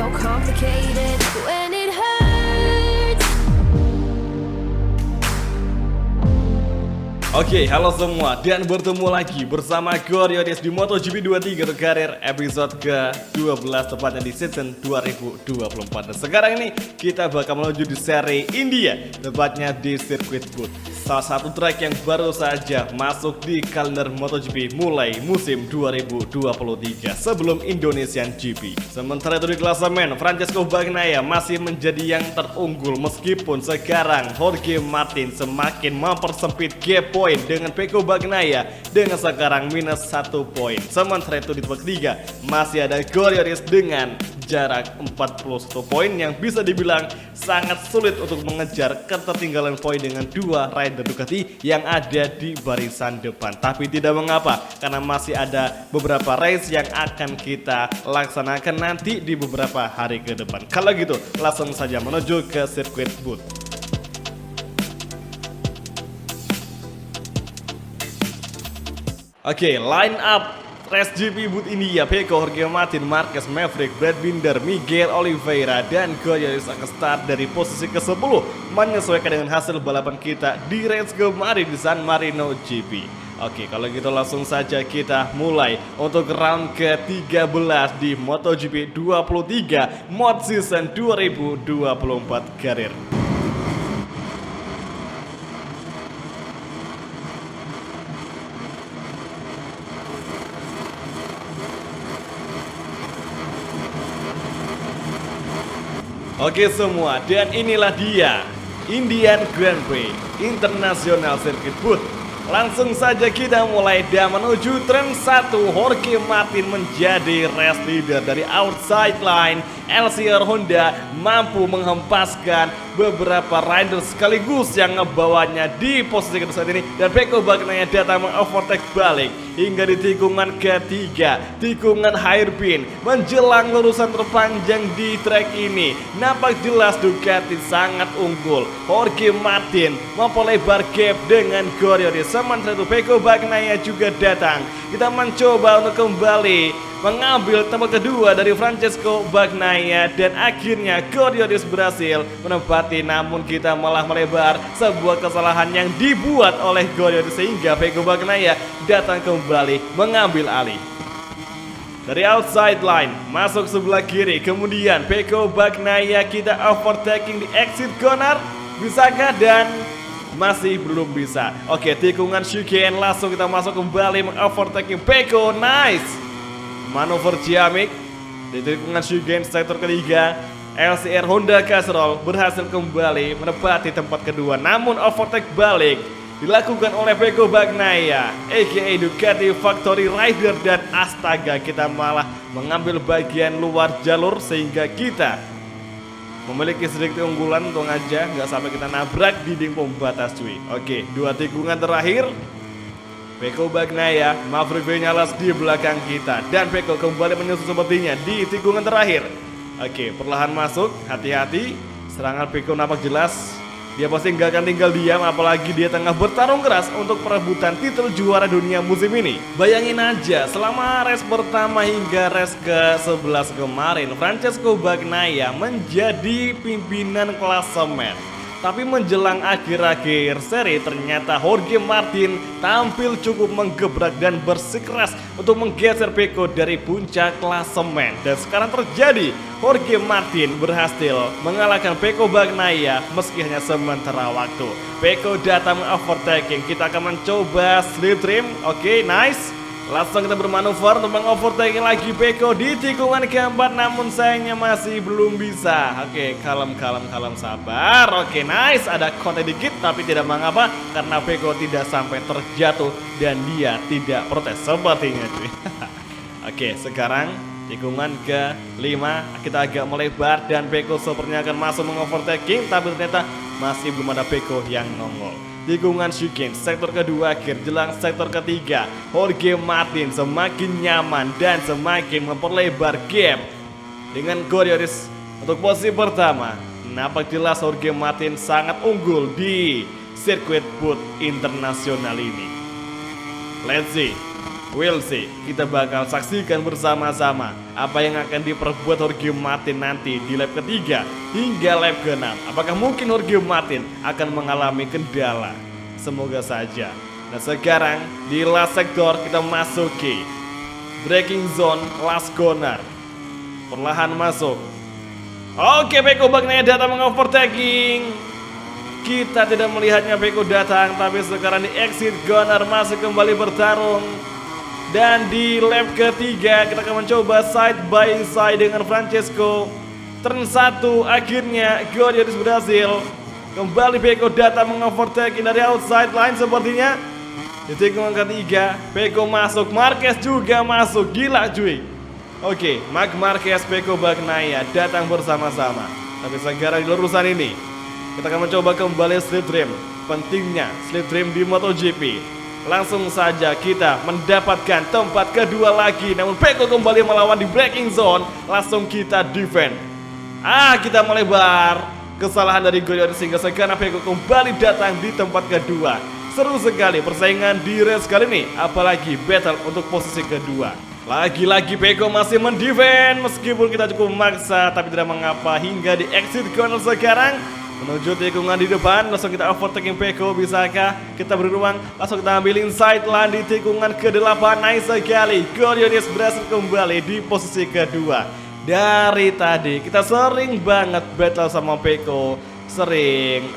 so complicated when it hurts. Oke, halo semua dan bertemu lagi bersama Goriodes di MotoGP 23 untuk karir episode ke-12 tepatnya di season 2024. Dan sekarang ini kita bakal menuju di seri India, tepatnya di sirkuit Booth. Salah satu track yang baru saja masuk di kalender MotoGP mulai musim 2023 sebelum Indonesian GP. Sementara itu di klasemen, Francesco Bagnaia masih menjadi yang terunggul meskipun sekarang Jorge Martin semakin mempersempit gap point dengan Pecco Bagnaia dengan sekarang minus 1 poin. Sementara itu di babak ketiga masih ada Goriodes dengan jarak 41 poin yang bisa dibilang sangat sulit untuk mengejar ketertinggalan poin dengan dua rider Ducati yang ada di barisan depan. Tapi tidak mengapa karena masih ada beberapa race yang akan kita laksanakan nanti di beberapa hari ke depan. Kalau gitu langsung saja menuju ke sirkuit Booth. Oke, line up Race GP Booth India, Pecco, Jorge Martin, Marquez, Maverick, Brad Binder, Miguel Oliveira, dan Goriodes akan start dari posisi ke-10 menyesuaikan dengan hasil balapan kita di race kemarin di San Marino GP. Oke, kalau gitu langsung saja kita mulai untuk round ke-13 di MotoGP 23 Mod Season 2024 karir. Oke semua, dan inilah dia Indian Grand Prix International Circuit Booth. Langsung saja kita mulai dan menuju turn 1. Jorge Martin menjadi race leader dari outside line. LCR Honda mampu menghempaskan beberapa rider sekaligus yang ngebawanya di posisi kedua saat ini, dan Pecco Bagnaia datang mengovertake balik hingga di tikungan ketiga, tikungan hairpin menjelang lurusan terpanjang di track ini. Nampak jelas Ducati sangat unggul. Jorge Martin memperlebar gap dengan Goriodes, sementara itu Pecco Bagnaia juga datang. Kita mencoba untuk kembali mengambil tempat kedua dari Francesco Bagnaia, dan akhirnya Goriodes berhasil menempati, namun kita malah melebar. Sebuah kesalahan yang dibuat oleh Goriodes sehingga Pecco Bagnaia datang kembali mengambil alih. Dari outside line masuk sebelah kiri, kemudian Pecco Bagnaia kita overtaking di exit corner. Bisakah? Dan masih belum bisa. Oke, tikungan chicane langsung kita masuk kembali mengovertaking Pecco. Nice manuver ciamik di tikungan chicane sektor ketiga. LCR Honda Castrol berhasil kembali menempati tempat kedua, namun overtake balik dilakukan oleh Pecco Bagnaia aka Ducati Factory Rider, dan astaga kita malah mengambil bagian luar jalur sehingga kita memiliki sedikit keunggulan. Untung aja nggak sampai kita nabrak dinding pembatas cuy. Oke, dua tikungan terakhir Pecco Bagnaia, Maverick Vinales di belakang kita, dan Pecco kembali menyusul sepertinya di tikungan terakhir. Oke, perlahan masuk, hati-hati. Serangan Pecco nampak jelas. Dia pasti nggak akan tinggal diam, apalagi dia tengah bertarung keras untuk perebutan titel juara dunia musim ini. Bayangin aja, selama race pertama hingga race ke-11 kemarin, Francesco Bagnaia menjadi pimpinan klasemen. Tapi menjelang akhir-akhir seri ternyata Jorge Martin tampil cukup menggebrak dan bersikeras untuk menggeser Pecco dari puncak klasemen. Dan sekarang terjadi, Jorge Martin berhasil mengalahkan Pecco Bagnaia meski hanya sementara waktu. Pecco datang overtaking, kita akan mencoba slip trim. Oke, nice. Langsung kita bermanuver untuk mengovertaking lagi Pecco di tikungan keempat, namun sayangnya masih belum bisa. Oke, kalem sabar. Oke, nice, ada kontak dikit tapi tidak mengapa karena Pecco tidak sampai terjatuh dan dia tidak protes sepertinya cuy. Oke, sekarang tikungan ke-5 kita agak melebar dan Pecco sepertinya akan masuk mengovertaking, tapi ternyata masih belum ada Pecco yang nongol. Tikungan chicane sektor kedua akhir jelang sektor ketiga, Jorge Martin semakin nyaman dan semakin memperlebar gap dengan Goriodes untuk posisi pertama. Nampak jelas Jorge Martin sangat unggul di sirkuit Booth internasional ini. Let's see. We'll see, kita bakal saksikan bersama-sama apa yang akan diperbuat Jorge Martin nanti di lap ketiga hingga lap ke-6. Apakah mungkin Jorge Martin akan mengalami kendala? Semoga saja. Nah sekarang di last sektor kita masuki braking zone last corner. Perlahan masuk. Oke, Pecco Bagnaia datang mengovertaking. Kita tidak melihatnya Pecco datang, tapi sekarang di exit corner masih kembali bertarung. Dan di lap ketiga kita akan mencoba side by side dengan Francesco. Turn 1 akhirnya Gordioris berhasil. Kembali Pecco datang mengovertaking dari outside line sepertinya. Di tikungan ketiga Pecco masuk, Marquez juga masuk. Gila cuy. Oke, Marc Marquez, Pecco Bagnaia datang bersama-sama. Tapi sekarang di lurusan ini kita akan mencoba kembali slip trim. Pentingnya slip trim di MotoGP. Langsung saja kita mendapatkan tempat kedua lagi. Namun Pecco kembali melawan di braking zone. Langsung kita defend. Kita melebar. Kesalahan dari Gordioris sehingga sekarang Pecco kembali datang di tempat kedua. Seru sekali persaingan di race kali ini. Apalagi battle untuk posisi kedua. Lagi-lagi Pecco masih mendefend. Meskipun kita cukup memaksa, tapi tidak mengapa. Hingga di exit corner sekarang menuju tikungan di depan, langsung kita overtaking Pecco. Bisakah kita beruang? Langsung kita ambil inside line di tikungan ke-8. Nice sekali, Gordioris berhasil kembali di posisi kedua. Dari tadi kita sering banget battle sama Pecco. Sering,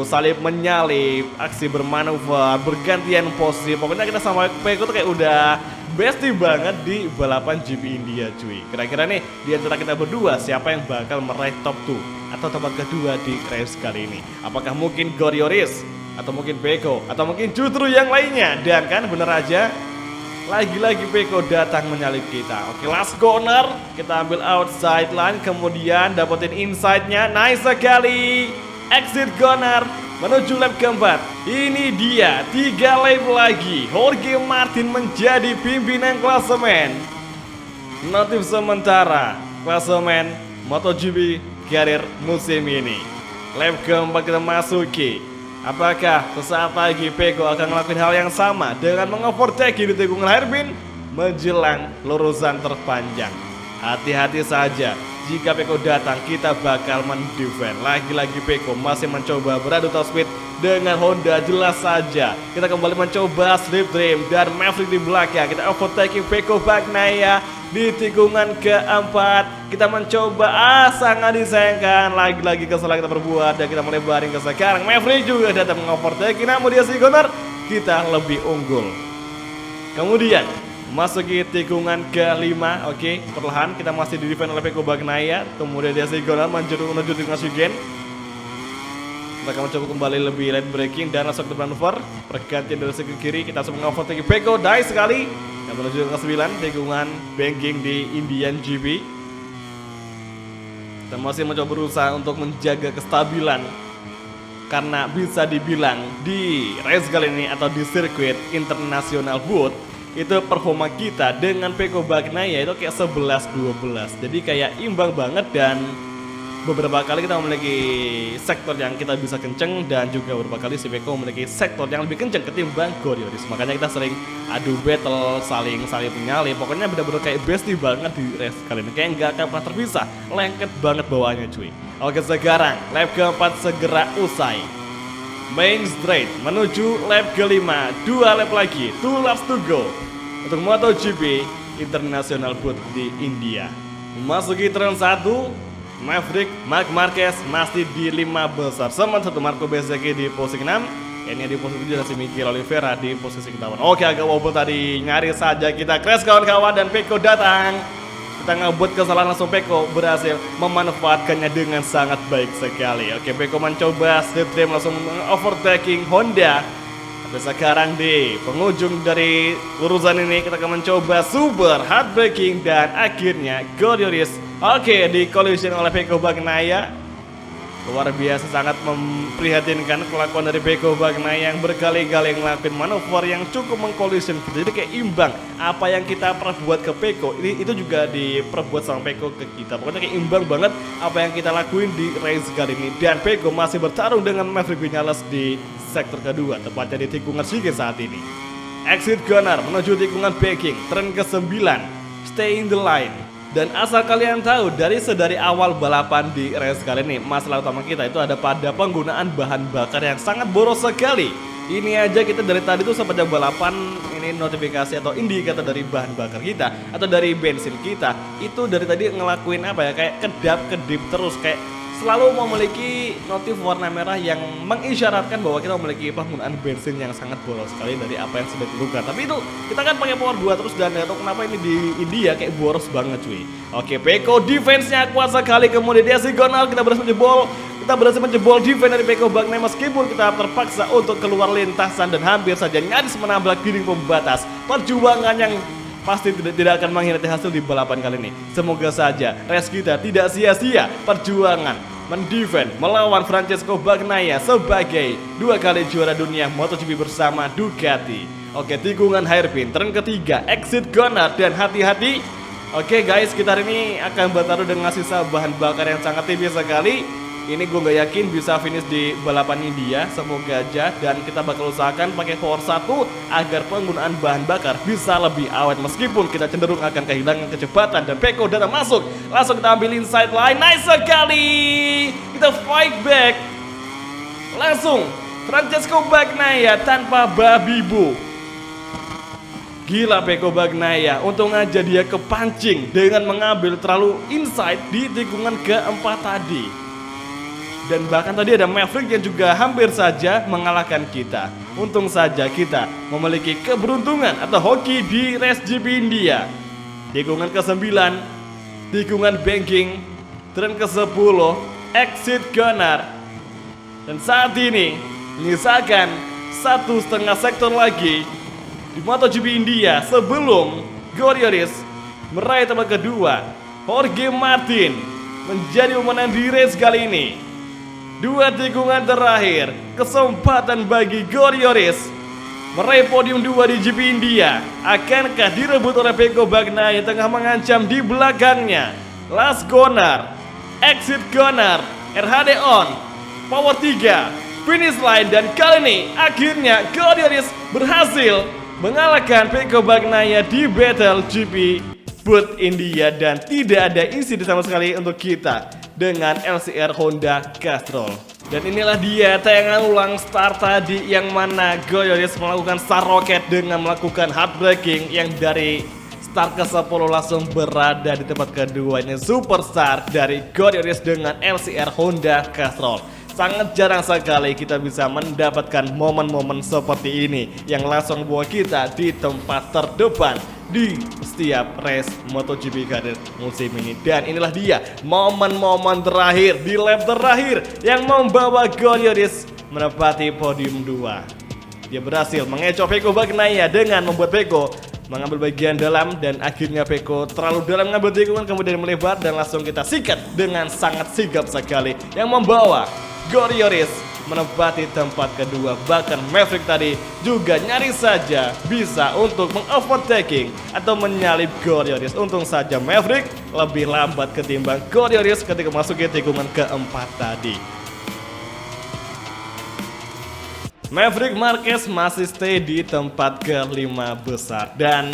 salip menyalip, aksi bermanuver, bergantian posisi. Pokoknya kita sama Pecco tuh kayak udah bestie banget di balapan GP India cuy. Kira-kira nih di antara kita berdua siapa yang bakal meraih top 2 atau tempat kedua di race kali ini? Apakah mungkin Gordioris atau mungkin Pecco atau mungkin justru yang lainnya? Dan kan bener aja, lagi-lagi Pecco datang menyalip kita. Oke, last corner kita ambil outside line, kemudian dapetin inside-nya. Nice sekali, exit corner menuju lap keempat. Ini dia 3 lap lagi Jorge Martin menjadi pimpinan klasemen. Notif sementara klasemen MotoGP karir musim ini. Lap keempat kita masuki. Apakah sesaat lagi Pecco akan melakukan hal yang sama dengan mengovertake di tikungan hairpin menjelang lurusan terpanjang? Hati-hati saja, jika Pecco datang kita bakal mendefend. Lagi-lagi Pecco masih mencoba beradu top speed dengan Honda. Jelas saja kita kembali mencoba slip trim dan Maverick di belakang. Kita overtaking Pecco Bagnaia di tikungan keempat. Kita mencoba, sangat disayangkan. Lagi-lagi kesalahan kita berbuat dan kita melebarin ke sekarang. Maverick juga datang mengovertaking, namun dia corner kita lebih unggul. Kemudian masuki tikungan ke-5. Oke, perlahan kita masih di defend oleh Pecco Bagnaia. Kemudian dia corner menuju tikungan Sugen. Kita akan mencoba kembali lebih late braking dan langsung ke manuver. Pergantian dari segi kiri, kita langsung mengovertaking Pecco. Nice sekali. Dan menuju ke-9 tikungan banking di Indian GP. Kita masih mencoba berusaha untuk menjaga kestabilan, karena bisa dibilang di race kali ini atau di sirkuit internasional boot itu performa kita dengan Pecco Bagnaia itu kayak 11-12. Jadi kayak imbang banget, dan beberapa kali kita memiliki sektor yang kita bisa kenceng, dan juga beberapa kali si Pecco memiliki sektor yang lebih kenceng ketimbang Gordioris. Makanya kita sering adu battle, saling menyalip. Pokoknya bener-bener kayak bestie banget di race kali ini. Kayak nggak akan pernah terpisah, lengket banget bawaannya cuy. Oke, sekarang lap keempat segera usai. Main straight menuju lap ke-5. 2 lap lagi, 2 laps to go untuk MotoGP International Boot di India. Memasuki turn 1, Maverick, Marc Marquez masih di 5 besar. Sementara Marco Bezzecchi di posisi 6. Ini di posisi 7 dan si Mikel Oliveira di posisi ke-8. Oke, agak wobble tadi. Nyaris saja kita crash kawan-kawan, dan Pecco datang. Kita ngebuat kesalahan, langsung Pecco berhasil memanfaatkannya dengan sangat baik sekali. Oke, Pecco mencoba slip trim, langsung overtaking Honda. Tapi sekarang di penghujung dari lurusan ini kita akan mencoba super hard braking, dan akhirnya Gordioris di collision oleh Pecco Bagnaia. Luar biasa, sangat memprihatinkan kelakuan dari Pecco Bagnaia yang berkali-kali ngelakuin manuver yang cukup mengcollision. Jadi kayak imbang, apa yang kita perbuat ke Pecco itu juga diperbuat sama Pecco ke kita. Pokoknya kayak imbang banget apa yang kita lakuin di race kali ini. Dan Pecco masih bertarung dengan Maverick Viñales di sektor kedua, tepatnya di tikungan Suzuki saat ini. Exit Gunner menuju tikungan backing. Turn ke-9, stay in the line. Dan asal kalian tahu, dari awal balapan di race kali ini, masalah utama kita itu ada pada penggunaan bahan bakar yang sangat boros sekali. Ini aja kita dari tadi tuh sepanjang balapan ini notifikasi atau indikator dari bahan bakar kita atau dari bensin kita itu dari tadi ngelakuin apa ya, kayak kedap-kedip terus, kayak selalu memiliki notif warna merah yang mengisyaratkan bahwa kita memiliki penggunaan bensin yang sangat boros sekali dari apa yang sudah dilakukan. Tapi itu kita kan pakai power 2 terus dan gak tahu kenapa ini di India kayak boros banget cuy. Oke, Pecco defense-nya kuat sekali, kemudian dia sigonal, kita berhasil menjebol defense dari Pecco Bagnaia meskipun kita terpaksa untuk keluar lintasan dan hampir saja nyaris menabrak dinding pembatas. Perjuangan yang pasti tidak akan mengkhianati hasil di balapan kali ini. Semoga saja race kita tidak sia-sia. Perjuangan mendefend melawan Francesco Bagnaia sebagai 2 kali juara dunia MotoGP bersama Ducati. Oke, tikungan hairpin, turn ke-3, exit Gunner, dan hati-hati. Oke guys, kita hari ini akan bertaruh dengan sisa bahan bakar yang sangat tipis sekali. Ini gue gak yakin bisa finish di balapan India, semoga aja. Dan kita bakal usahakan pakai power 1 agar penggunaan bahan bakar bisa lebih awet meskipun kita cenderung akan kehilangan kecepatan. Dan Pecco datang masuk, langsung kita ambil inside line, nice sekali. Kita fight back, langsung Francesco Bagnaia tanpa babi bu. Gila Pecco Bagnaia, untung aja dia kepancing dengan mengambil terlalu inside di tikungan keempat tadi. Dan bahkan tadi ada Maverick yang juga hampir saja mengalahkan kita. Untung saja kita memiliki keberuntungan atau hoki di race GP India. Tikungan ke-9, tikungan banking, turn ke-10, exit Gunner. Dan saat ini menyisakan 1,5 sektor lagi di MotoGP India sebelum Glorioris meraih tempat kedua. Jorge Martin menjadi pemenang di race kali ini. 2 tikungan terakhir, kesempatan bagi Glorioris meraih podium 2 di GP India. Akankah direbut oleh Pecco Bagnaia yang tengah mengancam di belakangnya? Last Gunner, exit Gunner, RHD on, power 3, finish line. Dan kali ini akhirnya Glorioris berhasil mengalahkan Pecco Bagnaia di Battle GP Booth India. Dan tidak ada insiden sama sekali untuk kita dengan LCR Honda Castrol. Dan inilah dia tayangan ulang start tadi yang mana Glorioris melakukan star rocket dengan melakukan hard braking yang dari start ke-10 langsung berada di tempat kedua. Ini superstar dari Glorioris dengan LCR Honda Castrol. Sangat jarang sekali kita bisa mendapatkan momen-momen seperti ini yang langsung bawa kita di tempat terdepan di setiap race MotoGP karir musim ini. Dan inilah dia momen-momen terakhir di lap terakhir yang membawa Glorioris menempati podium 2. Dia berhasil mengecoh Pecco Bagnaia dengan membuat Pecco mengambil bagian dalam dan akhirnya Pecco terlalu dalam mengambil tikungan kemudian melebar dan langsung kita sikat dengan sangat sigap sekali yang membawa Glorioris menempati tempat kedua. Bahkan Maverick tadi juga nyaris saja bisa untuk mengovertaking atau menyalip Glorioris. Untung saja Maverick lebih lambat ketimbang Glorioris ketika masuk ke tikungan keempat tadi. Maverick Marquez masih stay di tempat ke-5 besar dan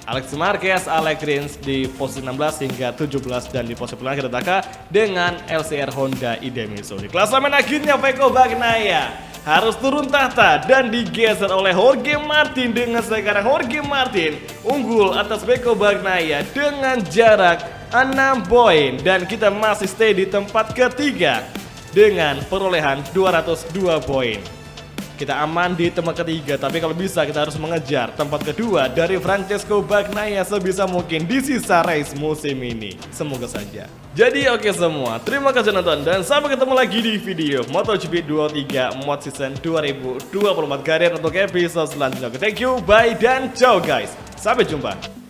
Alex Marquez, Alex Rins di posisi 16 hingga 17 dan di posisi terakhir Taka dengan LCR Honda Idemitsu. Di klasemen akhirnya Pecco Bagnaia harus turun tahta dan digeser oleh Jorge Martin dengan sekarang Jorge Martin unggul atas Pecco Bagnaia dengan jarak 6 poin dan kita masih stay di tempat ketiga dengan perolehan 202 poin. Kita aman di tempat ketiga, tapi kalau bisa kita harus mengejar tempat kedua dari Francesco Bagnaia sebisa mungkin di sisa race musim ini. Semoga saja. Jadi oke semua, terima kasih nonton dan sampai ketemu lagi di video MotoGP 23 Mod Season 2024 karir untuk episode selanjutnya. Thank you, bye dan ciao guys. Sampai jumpa.